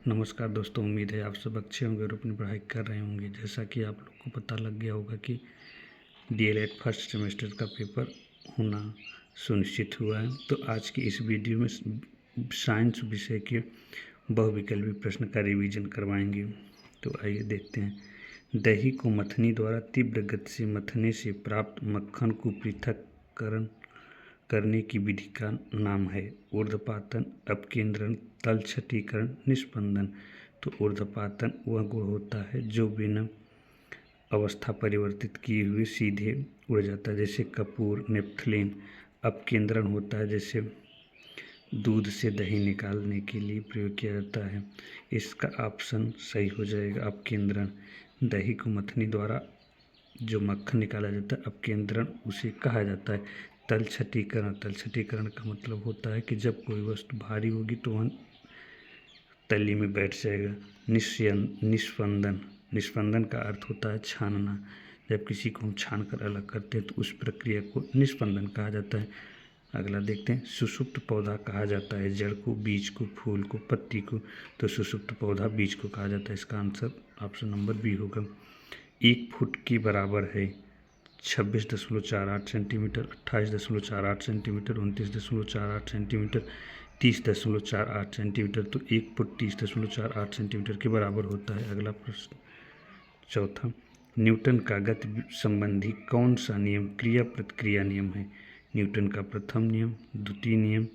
नमस्कार दोस्तों, उम्मीद है आप सब अच्छे होंगे और अपनी पढ़ाई कर रहे होंगे। जैसा कि आप लोग को पता लग गया होगा कि डीएलएड फर्स्ट सेमेस्टर का पेपर होना सुनिश्चित हुआ है। तो आज की इस वीडियो में साइंस विषय के बहुविकल्पी प्रश्न का रिवीजन करवाएंगे। तो आइए देखते हैं। दही को मथनी द्वारा तीव्र गति से मथने से प्राप्त मक्खन को पृथक्करण करने की विधि का नाम है ऊर्ध्वपातन, अपकेंद्रण, तलछटीकरण, निस्पंदन। तो ऊर्ध्वपातन वह गुण होता है जो बिना अवस्था परिवर्तित किए हुए सीधे उड़ जाता है, जैसे कपूर, नेप्थलीन। अपकेंद्रण होता है जैसे दूध से दही निकालने के लिए प्रयोग किया जाता है। इसका ऑप्शन सही हो जाएगा, अपकेंद्रण। दही को मथनी द्वारा जो मक्खन निकाला जाता है, अपकेंद्रण उसे कहा जाता है। तलछटीकरण, तलछटीकरण का मतलब होता है कि जब कोई वस्तु भारी होगी तो वह तली में बैठ जाएगा। निस्पंदन, निस्पंदन का अर्थ होता है छानना। जब किसी को हम छान कर अलग करते हैं तो उस प्रक्रिया को निस्पंदन कहा जाता है। अगला देखते हैं। सुषुप्त पौधा कहा जाता है जड़ को, बीज को, फूल को, पत्ती को। तो सुषुप्त पौधा बीज को कहा जाता है। इसका आंसर ऑप्शन नंबर बी होगा। 1 फुट के बराबर है 26.48 सेंटीमीटर, 28.48 सेंटीमीटर, 29.48 सेंटीमीटर, 30.48 सेंटीमीटर। तो 1 फुट 30.48 सेंटीमीटर के बराबर होता है। अगला प्रश्न चौथा। न्यूटन का गति संबंधी कौन सा नियम क्रिया प्रतिक्रिया नियम है? न्यूटन का प्रथम नियम, द्वितीय नियम,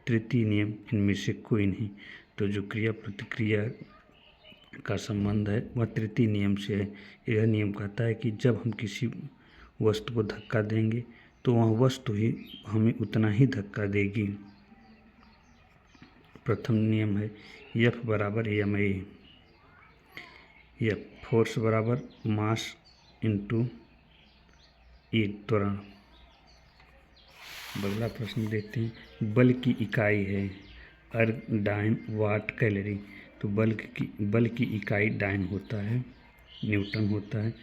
तृतीय नियम, इनमें से कोई नहीं। तो जो क्रिया प्रतिक्रिया का संबंध है वह तृतीय नियम से है। यह नियम कहता है कि जब हम किसी वस्तु को धक्का देंगे तो वह वस्तु ही हमें उतना ही धक्का देगी। प्रथम नियम है F बराबर ma। F फोर्स बराबर मास इंटू ई त्वरण। अगला प्रश्न देखते हैं। बल की इकाई है अर्गडाइन वाट कैलोरी। तो बल की इकाई डाइन होता है, न्यूटन होता है।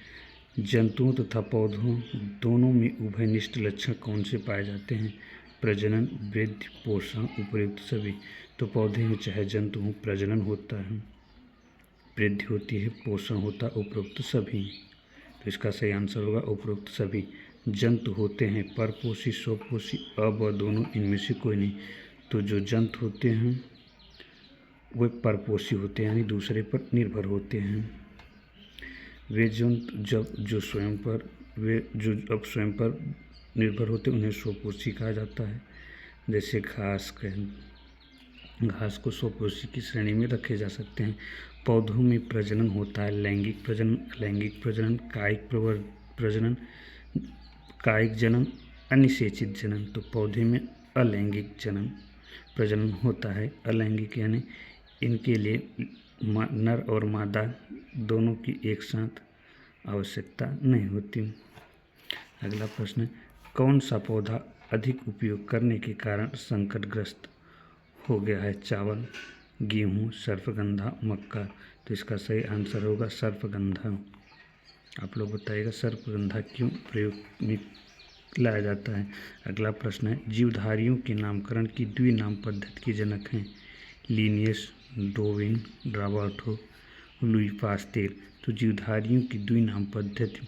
जंतुओं तथा पौधों दोनों में उभयनिष्ठ लक्षण कौन से पाए जाते हैं? प्रजनन, वृद्धि, पोषण, उपयुक्त सभी। तो पौधे में चाहे जंतु हों, प्रजनन होता है, वृद्धि होती है, पोषण होता है, उपयुक्त सभी। तो इसका सही आंसर होगा उपयुक्त सभी। जंतु होते हैं परपोषी, स्वपोषी, व दोनों, इनमें से कोई नहीं। तो जो जंतु होते हैं वे परपोषी होते हैं, यानी दूसरे पर निर्भर होते हैं। वे जंतु जो स्वयं पर निर्भर होते हैं उन्हें स्वपोषी कहा जाता है। जैसे घास को स्वपोषी की श्रेणी में रखे जा सकते हैं। पौधों में प्रजनन होता है लैंगिक प्रजनन, अलैंगिक प्रजनन, कायिक जनन, अनिषेचित जनन। तो पौधे में अलैंगिक प्रजनन होता है। अलैंगिक यानी इनके लिए नर और मादा दोनों की एक साथ आवश्यकता नहीं होती। अगला प्रश्न है। कौन सा पौधा अधिक उपयोग करने के कारण संकटग्रस्त हो गया है? चावल, गेहूँ, सर्पगंधा, मक्का। तो इसका सही आंसर होगा सर्पगंधा। आप लोग बताइएगा सर्पगंधा क्यों प्रयोग में लाया जाता है। अगला प्रश्न है। जीवधारियों के नामकरण की द्विनाम पद्धति के जनक हैं? Linnaeus, Darwin, Roberto, Louis Pasteur. तो जीवधारियों की द्विनाम पद्धति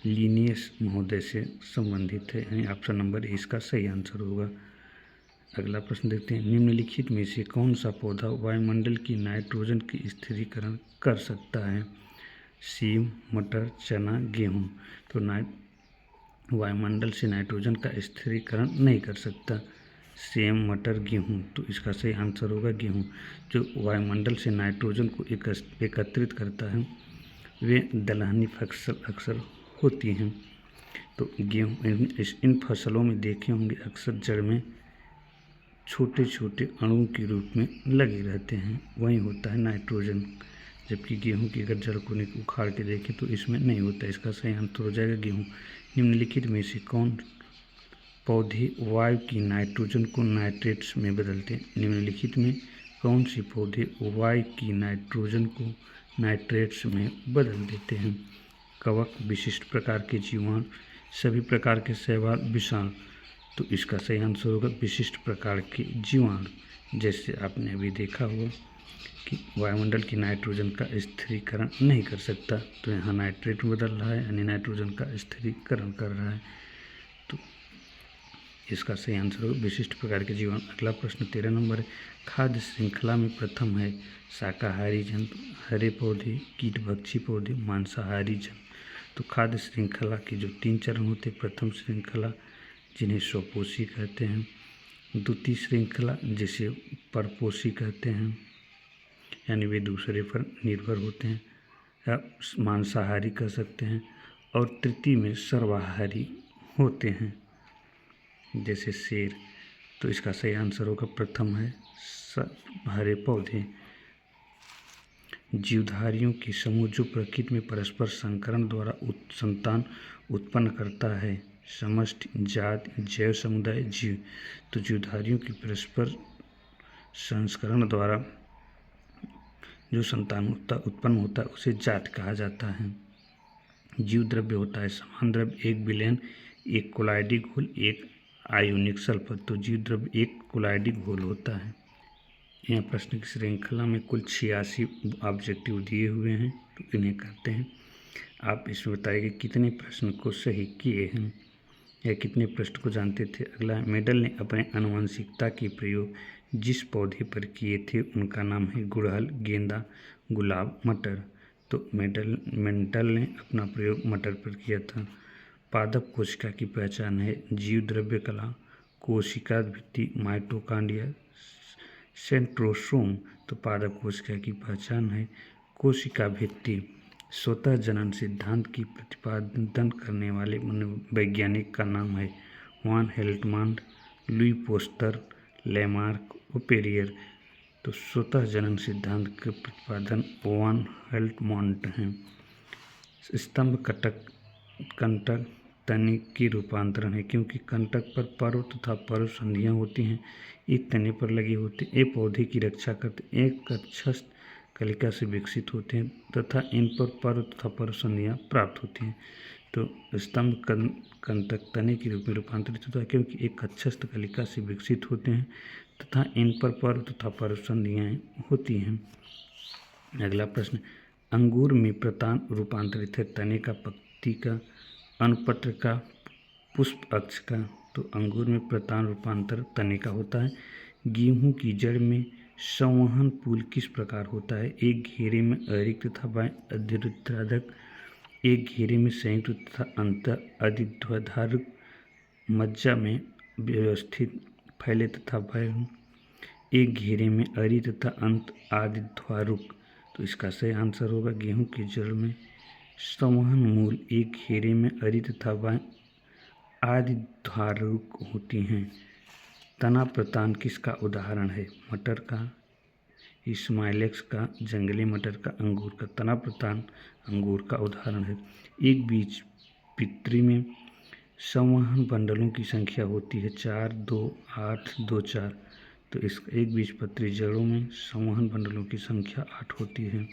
लिनियस महोदय से संबंधित है, यानी ऑप्शन नंबर इसका सही आंसर होगा। अगला प्रश्न देखते हैं। निम्नलिखित में से कौन सा पौधा वायुमंडल की नाइट्रोजन की स्थिरीकरण कर सकता है? सेम, मटर, चना, गेहूँ। तो वायुमंडल से नाइट्रोजन का स्थिरीकरण नहीं कर सकता सेम, मटर, गेहूँ। तो इसका सही आंसर होगा गेहूँ। जो वायुमंडल से नाइट्रोजन को एकत्रित करता है वे दलहनी फसल अक्सर होती हैं। तो गेहूँ, इन फसलों में देखे होंगे अक्सर जड़ में छोटे छोटे अणुओं के रूप में लगे रहते हैं, वही होता है नाइट्रोजन। जबकि गेहूं की अगर जड़ को उखाड़ के देखें तो इसमें नहीं होता। इसका सही आंसर हो जाएगा गेहूं। निम्नलिखित में से कौन पौधे वायु की नाइट्रोजन को नाइट्रेट्स में बदलते हैं? निम्नलिखित में कौन से पौधे वायु की नाइट्रोजन को नाइट्रेट्स में बदल देते हैं? कवक, विशिष्ट प्रकार के जीवाणु, सभी प्रकार के शैवाल, विषाणु। तो इसका सही आंसर होगा विशिष्ट प्रकार के जीवाणु। जैसे आपने अभी देखा होगा कि वायुमंडल की नाइट्रोजन का स्थिरीकरण नहीं कर सकता, तो यहाँ नाइट्रेट में बदल रहा है यानी नाइट्रोजन का स्थिरीकरण कर रहा है। तो इसका सही आंसर होगा विशिष्ट प्रकार के जीवाणु। अगला प्रश्न 13 नंबर है, खाद्य श्रृंखला में प्रथम है शाकाहारी जंतु, हरे पौधे, कीटभक्षी पौधे, मांसाहारी जंतु। तो खाद्य श्रृंखला के जो 3 चरण होते हैं, प्रथम श्रृंखला जिन्हें स्वपोषी कहते हैं, द्वितीय श्रृंखला जिसे परपोषी कहते हैं यानी वे दूसरे पर निर्भर होते हैं या मांसाहारी कह सकते हैं, और तृतीय में सर्वाहारी होते हैं जैसे शेर। तो इसका सही आंसर होगा प्रथम है हरे पौधे। जीवधारियों के समूह जो प्रकृति में परस्पर संकरण द्वारा संतान उत्पन्न करता है, समष्टि, जाति, जैव समुदाय, जीव। तो जीवधारियों की परस्पर संस्करण द्वारा जो संतान उत्पन्न होता है उसे जाति कहा जाता है। जीव द्रव्य होता है समान द्रव्य, एक विलयन, एक कोलाइडी घोल, एक आयोनिक सल्फर। तो जीव द्रव्य एक कोलाइडी घोल होता है। यहाँ प्रश्न की श्रृंखला में कुल 86 ऑब्जेक्टिव दिए हुए हैं, तो इन्हें करते हैं। आप इसमें बताइए कि कितने प्रश्न को सही किए हैं या कितने प्रश्न को जानते थे। अगला, मेंडल ने अपने आनुवंशिकता के प्रयोग जिस पौधे पर किए थे उनका नाम है गुड़हल, गेंदा, गुलाब, मटर। तो मेंडल ने अपना प्रयोग मटर पर किया था। पादप कोशिका की पहचान है जीव द्रव्य कला, कोशिका भित्ति, माइटोकांड्रिया, सेंट्रोसोम। तो पादप कोशिका की पहचान है कोशिका भित्ति। स्वतः जनन सिद्धांत की प्रतिपादन करने वाले वैज्ञानिक का नाम है वान हेल्टमान, लुई पोस्टर, लेमार्क, ओपेरियर। तो स्वतः जनन सिद्धांत के प्रतिपादन वान हेल्टमांट हैं। स्तंभ कंटक तने की रूपांतरण है, क्योंकि कंटक पर पर्व तथा पर्व संधियाँ होती हैं, एक तने पर लगे होते, एक पौधे की रक्षा करते, एक कक्षस्थ कलिका से विकसित होते हैं तथा इन पर पर्व तथा पर्व संधियाँ प्राप्त होती हैं। तो स्तंभ कंटक तने के रूप में रूपांतरित होता है, क्योंकि एक कक्षस्थ कलिका से विकसित होते हैं तथा इन पर पर्व तथा पर्व संधियाँ होती हैं। अगला प्रश्न, अंगूर में प्रतान रूपांतरित है, तने का, पत्ती का, अनुपत्र का, पुष्प अक्ष का। तो अंगूर में प्रतान रूपांतर तने का होता है। गेहूं की जड़ में संवहन पुल किस प्रकार होता है, एक घेरे में अरिक्त तथा बाएं अधिरुद्राधक, एक घेरे में संयुक्त तथा अंतर अधिध्वाधारक, मज्जा में व्यवस्थित फैले तथा बाएं, एक घेरे में अरि तथा अंत आदिध्वारुक। तो इसका सही आंसर होगा गेहूं की जड़ में संवहन मूल एक घेरे में अरि तथा बाएं आदिध्वारुक होती हैं। तना प्रतान किसका उदाहरण है, मटर का, इस्माइलेक्स का, जंगली मटर का, अंगूर का। तना प्रतान अंगूर का उदाहरण है। एक बीज पित्री में संवहन बंडलों की संख्या होती है 4, 2, 8, 2, 4। तो इस एक बीजपत्री जड़ों में संवहन बंडलों की संख्या 8 होती है।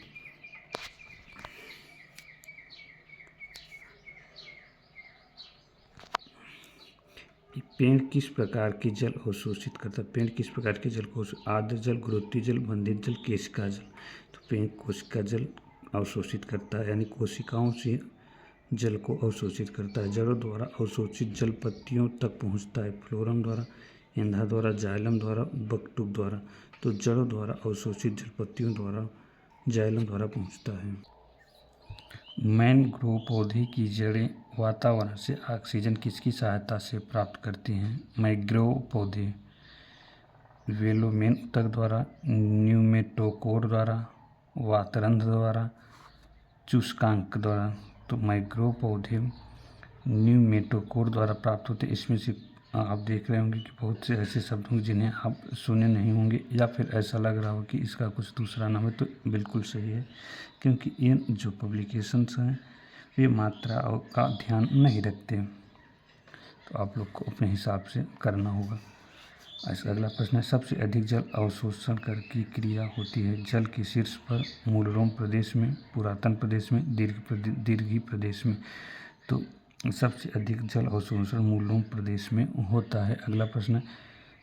पेड़ किस प्रकार के जल अवशोषित करता है, पेड़ किस प्रकार के जल को, आर्द्र जल, गुरुत्वीय जल, बंधित जल, केशिका जल। तो पेड़ कोशिका जल अवशोषित करता है, यानी कोशिकाओं से जल को अवशोषित करता है। जड़ों द्वारा अवशोषित जल पत्तियों तक पहुंचता है, फ्लोरम द्वारा, एंधा द्वारा, जाइलम द्वारा, बकटुक द्वारा। तो जड़ों द्वारा अवशोषित जल पत्तियों द्वारा, जाइलम द्वारा पहुंचता है। मैनग्रोव पौधे की जड़ें वातावरण से ऑक्सीजन किसकी सहायता से प्राप्त करती हैं, मैंग्रोव पौधे वेलोमेन ऊतक द्वारा, न्यूमेटोकोर द्वारा, वातरंध्र द्वारा, चूस्कांक द्वारा। तो मैंग्रोव पौधे न्यूमेटोकोर द्वारा प्राप्त होते हैं। इसमें से आप देख रहे होंगे कि बहुत से ऐसे शब्द होंगे जिन्हें आप सुने नहीं होंगे या फिर ऐसा लग रहा हो कि इसका कुछ दूसरा नाम है, तो बिल्कुल सही है, क्योंकि ये जो पब्लिकेशंस हैं वे मात्रा का ध्यान नहीं रखते, तो आप लोग को अपने हिसाब से करना होगा। ऐसा अगला प्रश्न है, सबसे अधिक जल अवशोषण कर की क्रिया होती है जल के शीर्ष पर, मूलरोम प्रदेश में, पुरातन प्रदेश में, दीर्घी प्रदेश में। तो सबसे अधिक जल अवशोषण मूलरोम प्रदेश में होता है। अगला प्रश्न है,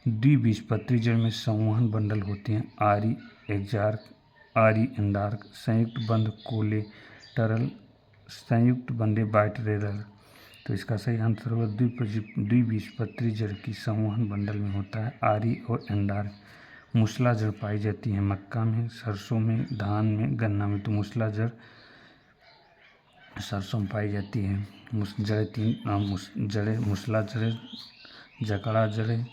द्विबीजपत्री जड़ में संवहन बंडल होते हैं। आरी एग्जार्क, आरी एंडार्क, संयुक्त बंध कोलेटरल, संयुक्त बंधे बाइटरेरल। तो इसका सही आंसर होगा द्विबीजपत्री जड़ की संवहन बंडल में होता है आरी और एंडार्क। मूसला जड़ पाई जाती है मक्का में, सरसों में, धान में, गन्ना में। तो मूसला जड़ सरसों में पाई जाती है। जड़ें तीन जड़ें मूसला जड़ें, जकड़ा जड़ें।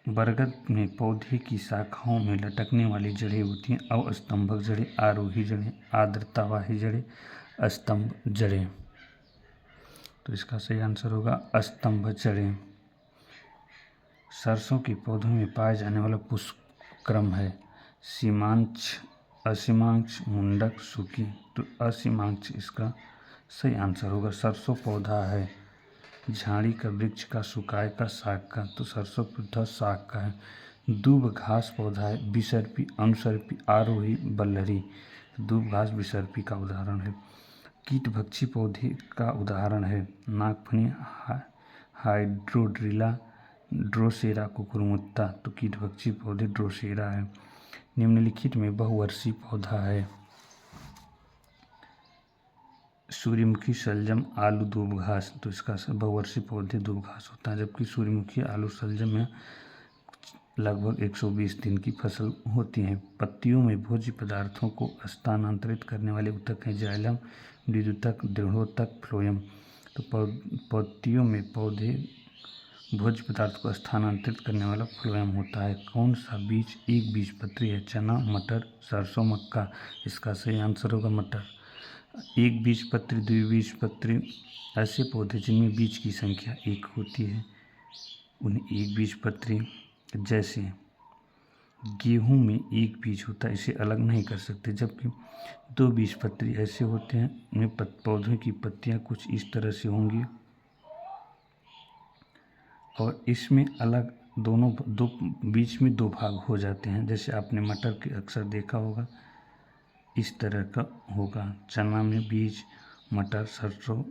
बरगद में पौधे की शाखाओं में लटकने वाली जड़ें होती हैं अवस्तंभक जड़ें, आरोही जड़ें, आर्द्रतावाही जड़ें, स्तंभ जड़ें। तो इसका सही आंसर होगा स्तंभ जड़ें। सरसों के पौधों में पाए जाने वाला पुष्प क्रम है सीमांक्ष, असीमांक्ष, मुंडक, सूकी। तो असीमांक्ष इसका सही आंसर होगा। सरसों पौधा है झाड़ी का, वृक्ष का, सुकाय का, साग का। तो सरसों पौधा साग का है। दूब घास पौधा है विसर्पी, अनुसर्पी, आरोही, बल्लरी। दूब घास विसर्पी का उदाहरण है। कीटभक्षी पौधे का उदाहरण है नागफनी, हाइड्रोड्रिला, ड्रोसेरा, कुकुरमुत्ता। तो कीटभक्षी पौधे ड्रोसेरा है। निम्नलिखित में बहुवर्षीय पौधा है सूर्यमुखी, शलजम, आलू, दूब घास। तो इसका बहुवर्षीय पौधे दूब घास होता है, जबकि सूर्यमुखी, आलू, शलजम में लगभग 120 दिन की फसल होती है। पत्तियों में भोज्य पदार्थों को स्थानांतरित करने वाले ऊतक हैं जाइलम, विद्युतक, दृढ़ोतक, फ्लोएम। तो पत्तियों में पौधे भोज्य पदार्थ को स्थानांतरित करने वाला फ्लोएम होता है। कौन सा बीज एक बीजपत्री है? चना, मटर, सरसों, मक्का। इसका सही आंसर होगा मटर। एक बीजपत्री, द्विबीजपत्री ऐसे पौधे जिनमें बीज की संख्या एक होती है उन्हें एक बीजपत्री। जैसे गेहूं में एक बीज होता है, इसे अलग नहीं कर सकते। जबकि दो बीजपत्री ऐसे होते हैं उनमें पौधों की पत्तियां कुछ इस तरह से होंगी और इसमें अलग दोनों दो बीच में दो भाग हो जाते हैं। जैसे आपने मटर के अक्सर देखा होगा इस तरह का होगा, चना में बीज, मटर, सरसों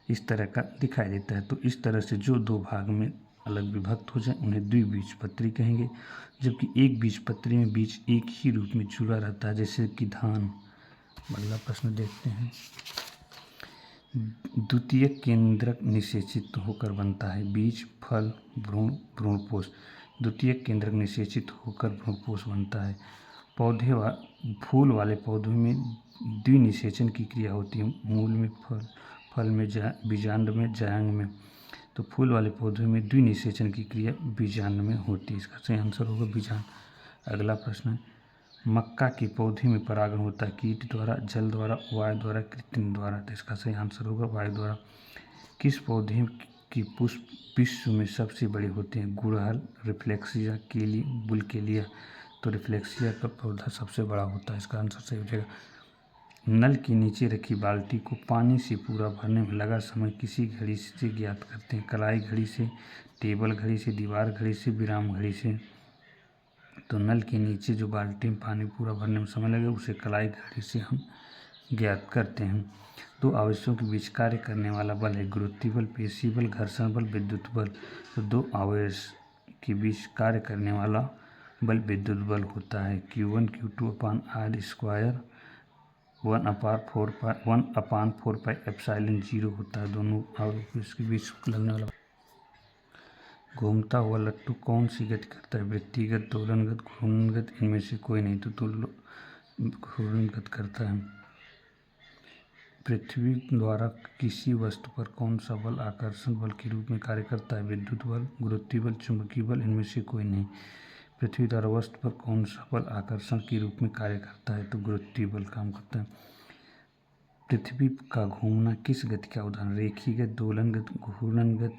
इस तरह का दिखाई देता है। तो इस तरह से जो दो भाग में अलग विभक्त हो जाए उन्हें द्विबीजपत्री कहेंगे। जबकि एक बीजपत्री में बीज एक ही रूप में जुड़ा रहता है, जैसे कि धान। अगला प्रश्न देखते हैं। द्वितीयक केंद्रक निषेचित होकर बनता है बीज, फल, भ्रूण, भ्रूणपोष। द्वितीयक केंद्रक निषेचित होकर भ्रूणपोष बनता है। फूल वाले पौधों में द्विनिषेचन की क्रिया होती है, मूल में, फल में, बीजांड में, जायंग में। तो फूल वाले पौधों में द्विनिषेचन की क्रिया बीजांड में होती है। इसका सही आंसर होगा बीजांड। अगला प्रश्न है मक्का के पौधे में परागण होता है कीट द्वारा, जल द्वारा, वायु द्वारा, कृत्रिम द्वारा। तो इसका सही आंसर होगा वायु द्वारा। किस पौधे की पुष्प विश्व में सबसे बड़े होते हैं? गुड़हल, रिफ्लेक्सिया, केली, बुलकेलिया। तो रिफ्लेक्सिया का पौधा सबसे बड़ा होता है। इसका आंसर सही हो जाएगा। नल के नीचे रखी बाल्टी को पानी से पूरा भरने में लगा समय किसी घड़ी से ज्ञात करते हैं? कलाई घड़ी से, टेबल घड़ी से, दीवार घड़ी से, विराम घड़ी से। तो नल के नीचे जो बाल्टी में पानी पूरा भरने में समय लगे उसे कलाई घड़ी से हम ज्ञात करते हैं। दो आवेशों के बीच कार्य करने वाला बल है गुरुत्वीय बल, पेशी बल, घर्षण बल, विद्युत बल। तो दो आवेश के बीच कार्य करने वाला बल विद्युत बल होता है। Q1 Q2 अपान R स्क्वायर 1/4πε0 होता है। दोनों आवेश के बीच लगने वाला। घूमता हुआ लट्टू कौन सी गति करता है? वृत्तिगत, दोलनगत, घूर्णनगत। इनमें से कोई नहीं। तो घूर्णनगत करता है। पृथ्वी द्वारा किसी वस्तु पर कौन सा बल आकर्षण बल के रूप में कार्य करता है? विद्युत बल, गुरुत्वीय बल, चुंबकीय बल। इनमें से कोई नहीं। पृथ्वी द्वारा वस्तु पर कौन सा बल आकर्षण के रूप में कार्य करता है? तो गुरुत्वीय बल काम करता है। पृथ्वी का घूमना किस गति का उदाहरण? रेखीगत, दोलनगत, घूर्णनगत।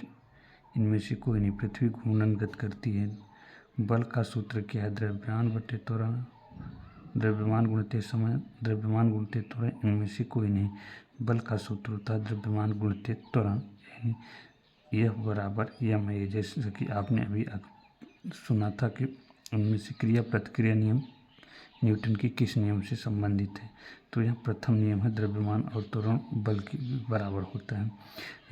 इनमें से कोई नहीं। पृथ्वी घूर्णनगत करती है। बल का सूत्र क्या है? द्रव्यमान बटे त्वरण, द्रव्यमान गुणित समय, द्रव्यमान गुणित त्वरण। इनमें से कोई नहीं। बल का सूत्र होता है द्रव्यमान गुणित त्वरण, यानी F बराबर ma। जैसे कि आपने अभी सुना था कि उनमें से क्रिया प्रतिक्रिया नियम न्यूटन के किस नियम से संबंधित है? तो यह प्रथम नियम है, द्रव्यमान और त्वरण बल के बराबर होता है।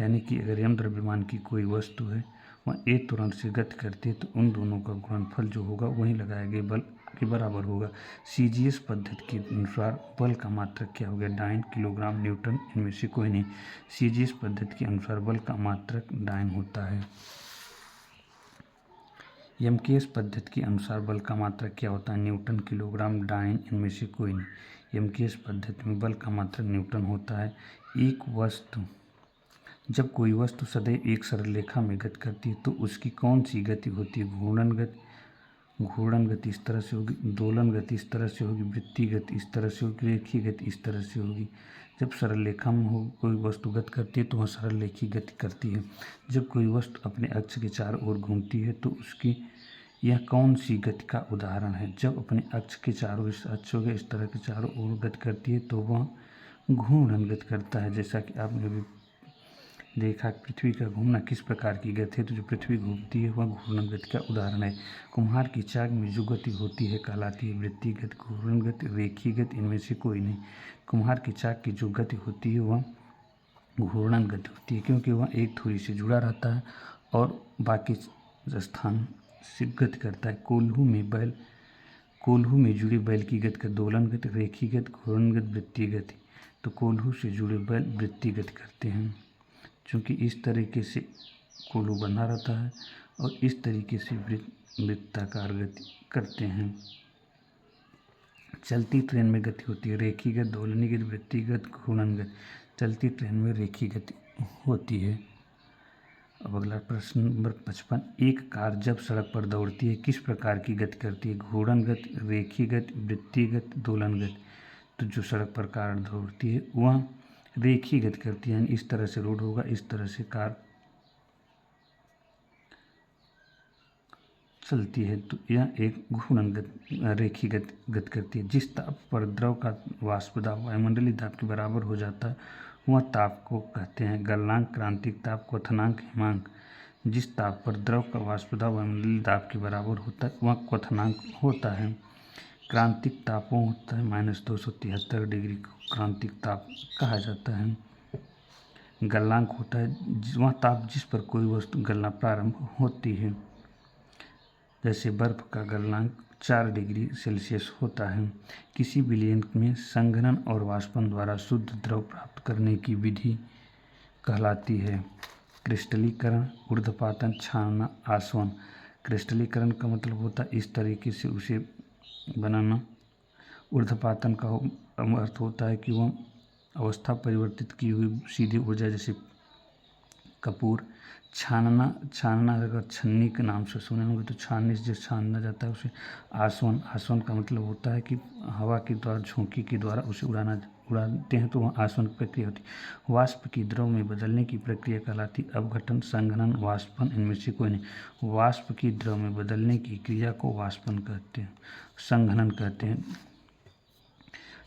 यानी कि अगर यम द्रव्यमान की कोई वस्तु है वह ए तुरंत से गति करती है तो उन दोनों का गुणनफल जो होगा वहीं लगाए गए बल के बराबर होगा। सीजीएस पद्धति के अनुसार बल का मात्रक क्या हो गया, डाइन, किलोग्राम, न्यूटन, इनमें से कोई नहीं। सीजीएस पद्धति के अनुसार बल का मात्रक डाइन होता है। एमकेएस पद्धति के अनुसार बल का मात्रक क्या होता है, न्यूटन, किलोग्राम, डाइन, इनमें से कोई नहीं। एमकेएस पद्धति में बल का मात्रक न्यूटन होता है। एक वस्तु, जब कोई वस्तु सदैव एक सरल रेखा में गति करती है तो उसकी कौन सी गति होती है, घूर्णन गति इस तरह से होगी, दोलन गति इस तरह से होगी, वृत्तीय गति इस तरह से होगी, रेखीय गति इस तरह से होगी। जब सरल रेखा में हो कोई वस्तु गति करती है तो वह सरल रेखीय गति करती है। जब कोई वस्तु अपने अक्ष के चारों ओर घूमती है तो उसकी यह कौन सी गति का उदाहरण है, जब अपने अक्ष के चारों इस तरह के चारों ओर गति करती है तो वह घूर्णन गति करता है। जैसा कि आपने भी देखा पृथ्वी का घूमना किस प्रकार की गति है, तो जो पृथ्वी घूमती है वह घूर्णन गति का उदाहरण है। कुम्हार की चाक में जो गति होती है कहलाती है वृत्तीय गति, घूर्णन गति, रेखीय गति, इनमें से कोई नहीं। कुम्हार की चाक की जो गति होती है वह घूर्णन गति होती है, क्योंकि वह एक धुरी से जुड़ा रहता है और बाकी स्थान से गति करता है। कोल्हू में जुड़े बैल की गति का दोलन गति, रेखीय गति, घूर्णन गति, वृत्तीय गति। तो कोल्हू से जुड़े बैल वृत्तीय गति करते हैं, क्योंकि इस तरीके से कोल्हू बंधा रहता है और इस तरीके से वृत्ताकार गति करते हैं। चलती ट्रेन में गति होती है रेखीय गति, दोलनीय गति, वृत्तीय गति, घूर्णन गति। चलती ट्रेन में रेखीय गति होती है। अब अगला प्रश्न नंबर 55, एक कार जब सड़क पर दौड़ती है किस प्रकार की गति करती है, घूर्णन गति, रेखीय गति, वृत्तीय गति, दोलन गति। तो जो सड़क पर कार दौड़ती है वह रेखीय गति करती है, इस तरह से रोड होगा, इस तरह से कार चलती है, तो यह एक घूर्णन गति, रेखीय गति करती है। जिस ताप पर द्रव का वाष्प दाब वायुमंडलीय दाब के बराबर हो जाता है वह ताप को कहते हैं गलनांक, क्रांतिक ताप, क्वथनांक, हिमांक। जिस ताप पर द्रव का वाष्प दाब वायुमंडलीय दाब के बराबर होता है वह क्वथनांक होता है। क्रांतिक तापों होता है -273 डिग्री को क्रांतिक ताप कहा जाता है। गलनांक होता है वह ताप जिस पर कोई वस्तु गलना प्रारंभ होती है, जैसे बर्फ का गलनांक 4 डिग्री सेल्सियस होता है। किसी विलयन में संघनन और वाष्पन द्वारा शुद्ध द्रव प्राप्त करने की विधि कहलाती है क्रिस्टलीकरण, ऊर्ध्वपातन, छानना, आसवन। क्रिस्टलीकरण का मतलब होता है इस तरीके से उसे बनाना। ऊर्ध्वपातन का अर्थ होता है कि वह अवस्था परिवर्तित की हुई सीधी ऊर्जा, जैसे कपूर। छानना अगर छन्नी के नाम से सुने होंगे तो छानने से जो छानना जाता है उसे आसवन का मतलब होता है कि हवा के द्वारा, झोंकी के द्वारा उसे उड़ाते हैं तो वह आसवन की प्रक्रिया होती है। वाष्प की द्रव में बदलने की प्रक्रिया कहलाती अवघटन, संघनन, वाष्पन, इनमें से कोई नहीं। वाष्प की द्रव में बदलने की क्रिया को वाष्पन कहते हैं, संघनन कहते हैं।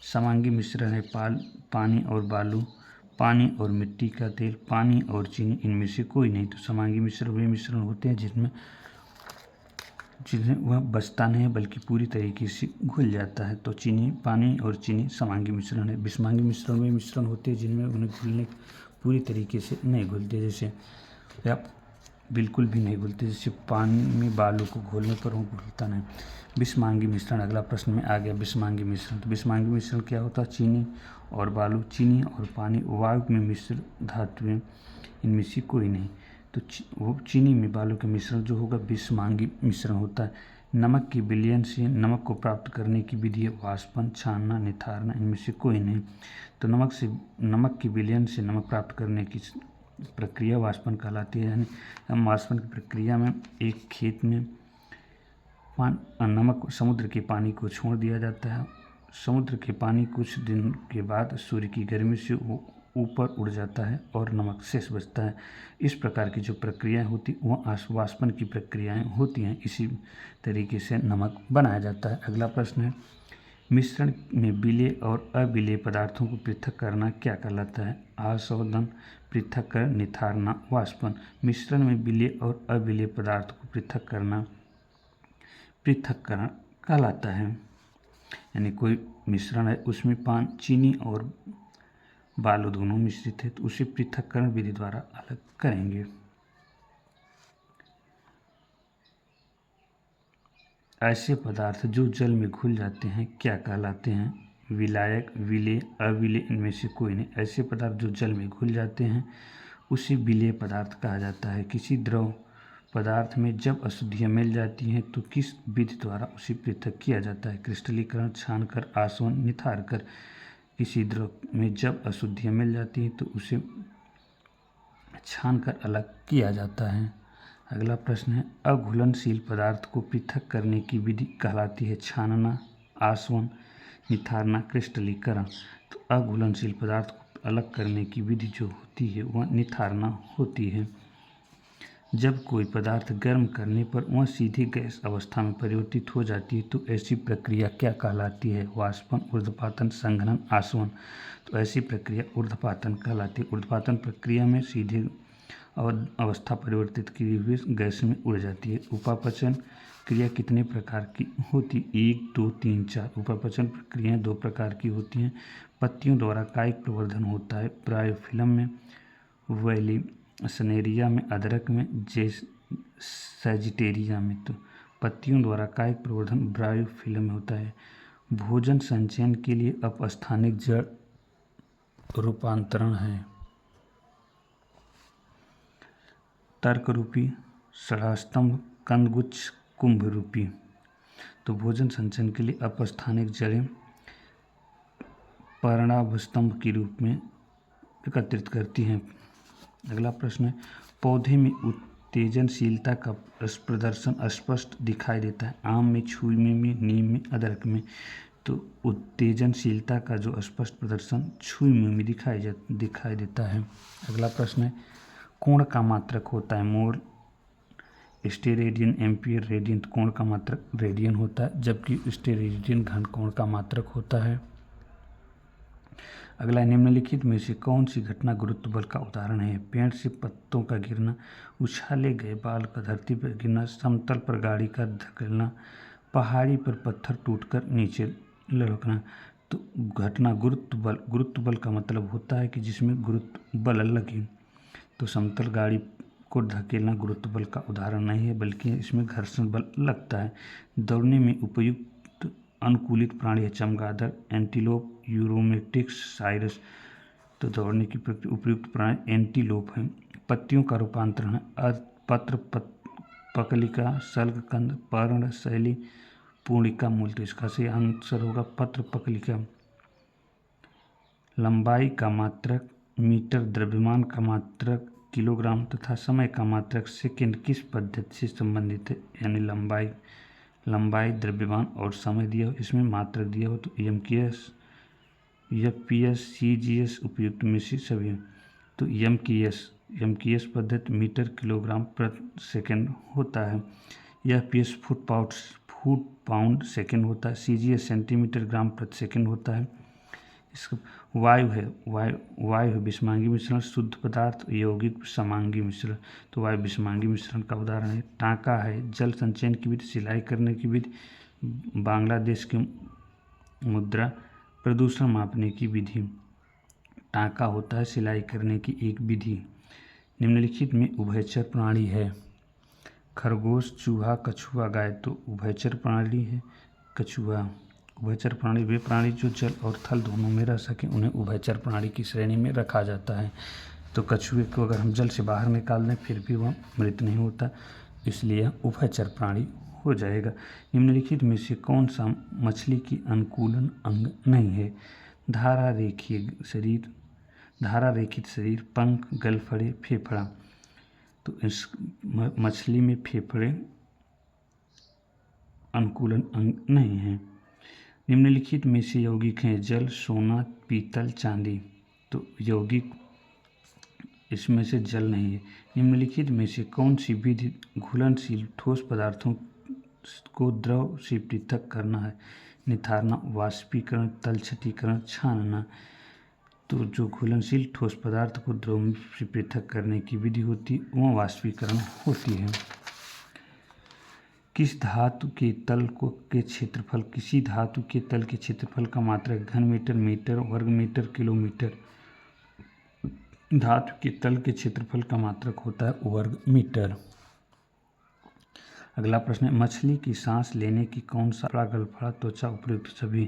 समांगी मिश्रण है पानी और बालू, पानी और मिट्टी का तेल, पानी और चीनी, इनमें से कोई नहीं। तो समांगी मिश्रण वे मिश्रण होते हैं जिनमें वह बचता नहीं है बल्कि पूरी तरीके से घुल जाता है। तो पानी और चीनी समांगी मिश्रण है। विषमांगी मिश्रण वे मिश्रण होते हैं जिनमें उन्हें घुलने पूरी तरीके से नहीं घुलते, जैसे या बिल्कुल भी नहीं घुलते, जैसे पानी में बालू को घोलने पर वो घुलता नहीं। विषमांगी मिश्रण अगला प्रश्न में आ गया। विषमांगी मिश्रण, तो विषमांगी मिश्रण क्या होता है, चीनी और बालू, चीनी और पानी, वायु में मिश्र धातुएं, इनमें से कोई नहीं। तो वो चीनी में बालू के मिश्रण जो होगा विषमांगी मिश्रण होता है। नमक की विलयन से नमक को प्राप्त करने की विधि है वाष्पन, छानना, निथारना, इनमें से कोई नहीं। तो नमक की विलयन से नमक प्राप्त करने की प्रक्रिया वाष्पन कहलाती है। यानी वाष्पन की प्रक्रिया में एक खेत में नमक समुद्र के पानी को छोड़ दिया जाता है। समुद्र के पानी कुछ दिन के बाद सूर्य की गर्मी से ऊपर उड़ जाता है और नमक शेष बचता है। इस प्रकार की जो प्रक्रियाएं होती वह वाष्पन की प्रक्रियाएं होती हैं। इसी तरीके से नमक बनाया जाता है। अगला प्रश्न है, मिश्रण में विलेय और अविलेय पदार्थों को पृथक करना क्या कहलाता है, आशोधन, पृथक्करण, निथारना, वाष्पन। मिश्रण में विलेय और अविलेय पदार्थों को पृथक्करण कहलाता है। यानी कोई मिश्रण है उसमें चीनी और बालू दोनों मिश्रित है तो उसे पृथक्करण विधि द्वारा अलग करेंगे। ऐसे पदार्थ जो जल में घुल जाते हैं क्या कहलाते हैं? विलायक, विलेय, अविलेय, इनमें से कोई नहीं। ऐसे पदार्थ जो जल में घुल जाते हैं उसे विलेय पदार्थ कहा जाता है। किसी द्रव पदार्थ में जब अशुद्धियाँ मिल जाती हैं तो किस विधि द्वारा उसे पृथक किया जाता है? क्रिस्टलीकरण, छानकर, आसवन, निथारकर। किसी द्रव में जब अशुद्धियाँ मिल जाती हैं तो उसे छानकर अलग किया जाता है। अगला प्रश्न है, अघुलनशील पदार्थ को पृथक करने की विधि कहलाती है? छानना, आसवन, निथारना, क्रिस्टलीकरण। तो अघुलनशील पदार्थ को अलग करने की विधि जो होती है वह निथारना होती है। जब कोई पदार्थ गर्म करने पर वह सीधे गैस अवस्था में परिवर्तित हो जाती है तो ऐसी प्रक्रिया क्या कहलाती है? वाष्पन, ऊर्ध्वपातन, संघनन, आसवन। तो ऐसी प्रक्रिया ऊर्ध्वपातन कहलाती है। ऊर्ध्वपातन प्रक्रिया में सीधे अवस्था परिवर्तित किए हुए गैस में उड़ जाती है। उपापचन क्रिया कितने प्रकार की होती? 1, 2, 3, 4। उपापचन प्रक्रियाएं 2 प्रकार की होती हैं। पत्तियों द्वारा कायिक प्रवर्धन होता है, ब्रायोफिलम में, वेलिसनेरिया में, अदरक में, सैजिटेरिया में। तो पत्तियों द्वारा कायिक प्रवर्धन ब्रायोफिलम में होता है। भोजन संचयन के लिए अपस्थानिक जड़ रूपांतरण है। तर्करूपी, षडास्तंभ, कंदगुच्छ, कुंभ रूपी। तो भोजन संचयन के लिए अपस्थानिक जड़ें पर्णाभस्तंभ के रूप में एकत्रित करती हैं। अगला प्रश्न है, पौधे में उत्तेजनशीलता का प्रदर्शन स्पष्ट दिखाई देता है? आम में, छुई में, नीम में, अदरक में। तो उत्तेजनशीलता का जो स्पष्ट प्रदर्शन छुई में दिखाई देता है। अगला प्रश्न है, कोण का मात्रक होता है? मोल, स्टेरेडियन, एम्पियर, रेडियन। कोण का मात्रक रेडियन होता है, जबकि स्टेरेडियन घन कोण का मात्रक होता है। अगला, निम्नलिखित में से कौन सी घटना गुरुत्व बल का उदाहरण है? पेड़ से पत्तों का गिरना, उछाले गए बाल का धरती पर गिरना, समतल पर गाड़ी का धकेलना, पहाड़ी पर पत्थर टूटकर नीचे लुढ़कना। तो घटना गुरुत्व बल का मतलब होता है कि जिसमें गुरुत्व बल लगे। तो समतल गाड़ी को धकेलना गुरुत्व बल का उदाहरण नहीं है, बल्कि इसमें घर्षण बल लगता है। दौड़ने में उपयुक्त अनुकूलित प्राणी है? चमगादड़, एंटीलोप, यूरोमेटिक्स, साइरस। तो दौड़ने की उपयुक्त प्राणी एंटीलोप है। पत्तियों का रूपांतरण है? पत्र, पकलिका, शल्ककंद, पर्ण, शैली, पूर्णिका, मूल। तो इसका सही आंसर होगा पत्र पकलिका। लंबाई का मात्रक मीटर, द्रव्यमान का मात्रक किलोग्राम तथा समय का मात्रक सेकंड किस पद्धति से संबंधित है? यानी लंबाई, द्रव्यमान और समय दिया हो, इसमें मात्रक दिया हो तो एमकेएस, एफपीएस, सीजीएस उपयुक्त में से सभी। तो एमकेएस पद्धति मीटर किलोग्राम प्रति सेकंड होता है। एफपीएस फुट पाउंड सेकंड होता है। सीजीएस सेंटीमीटर ग्राम प्रति सेकंड होता है। इसका वायु है विषमांगी मिश्रण, शुद्ध पदार्थ, यौगिक, समांगी मिश्रण। तो वायु विषमांगी मिश्रण का उदाहरण है। टाँका है जल संचयन की विधि, सिलाई करने की विधि, बांग्लादेश की मुद्रा, प्रदूषण मापने की विधि। टाँका होता है सिलाई करने की एक विधि। निम्नलिखित में उभयचर प्राणी है? खरगोश, चूहा, कछुआ, गाय। तो उभयचर प्राणी है कछुआ। उभयचर प्राणी वे प्राणी जो जल और थल दोनों में रह सकें, उन्हें उभयचर प्राणी की श्रेणी में रखा जाता है। तो कछुए को अगर हम जल से बाहर निकाल दें फिर भी वह मृत नहीं होता, इसलिए उभयचर प्राणी हो जाएगा। निम्नलिखित में से कौन सा मछली की अनुकूलन अंग नहीं है? धारा रेखित शरीर, पंख, गलफड़े, फेफड़ा। तो इस मछली में फेफड़े अनुकूलन अंग नहीं है। निम्नलिखित में से यौगिक हैं? जल, सोना, पीतल, चांदी। तो यौगिक इसमें से जल नहीं है। निम्नलिखित में से कौन सी विधि घुलनशील ठोस पदार्थों को द्रव से पृथक करना है? निथारना, वाष्पीकरण, तलछटीकरण, छानना। तो जो घुलनशील ठोस पदार्थ को द्रव से पृथक करने की विधि होती वह वाष्पीकरण होती है। किसी धातु के तल के क्षेत्रफल का मात्रक घन मीटर, मीटर, वर्ग मीटर, किलोमीटर। धातु के तल के क्षेत्रफल का मात्रक होता है वर्ग मीटर। अगला प्रश्न है, मछली की सांस लेने की कौन सा गलफड़ा त्वचा उपयुक्त सभी।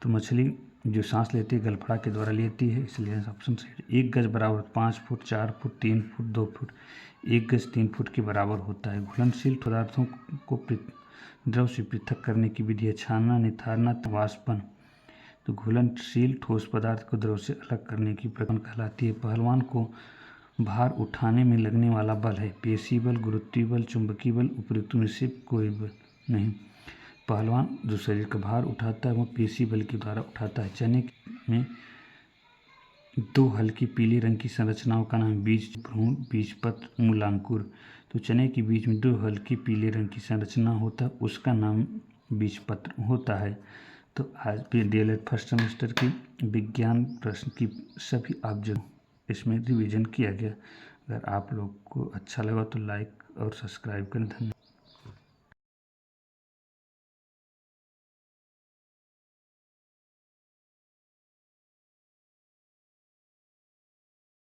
तो मछली जो सांस लेती है गलफड़ा के द्वारा लेती है, इसलिए ऑप्शन सही। 1 गज बराबर 5 फुट, 4 फुट, 3 फुट, 2 फुट। 1 गज 3 फुट के बराबर होता है। घुलनशील पदार्थों को द्रव से पृथक करने की विधि है छानना, निथारना, वाष्पन। तो घुलनशील ठोस पदार्थ को द्रव से अलग करने की प्रक्रिया कहलाती है। पहलवान को भार उठाने में लगने वाला बल है पेशी बल, गुरुत्वीय बल, चुंबकीय बल। उपयुक्त में से कोई बल नहीं। पहलवान जो शरीर का भार उठाता है वह पेशी बल के द्वारा उठाता है। चने में 2 हल्की पीली रंग की संरचनाओं का नाम बीज, भ्रूण, बीजपत्र, मूलांकुर। तो चने के बीज में 2 हल्की पीले रंग की संरचना होता है, उसका नाम बीजपत्र होता है। तो आज भी DLED फर्स्ट सेमेस्टर की विज्ञान प्रश्न की सभी ऑब्जेक्ट इसमें रिवीजन किया गया। अगर आप लोग को अच्छा लगा तो लाइक और सब्सक्राइब करें। धन्यवाद।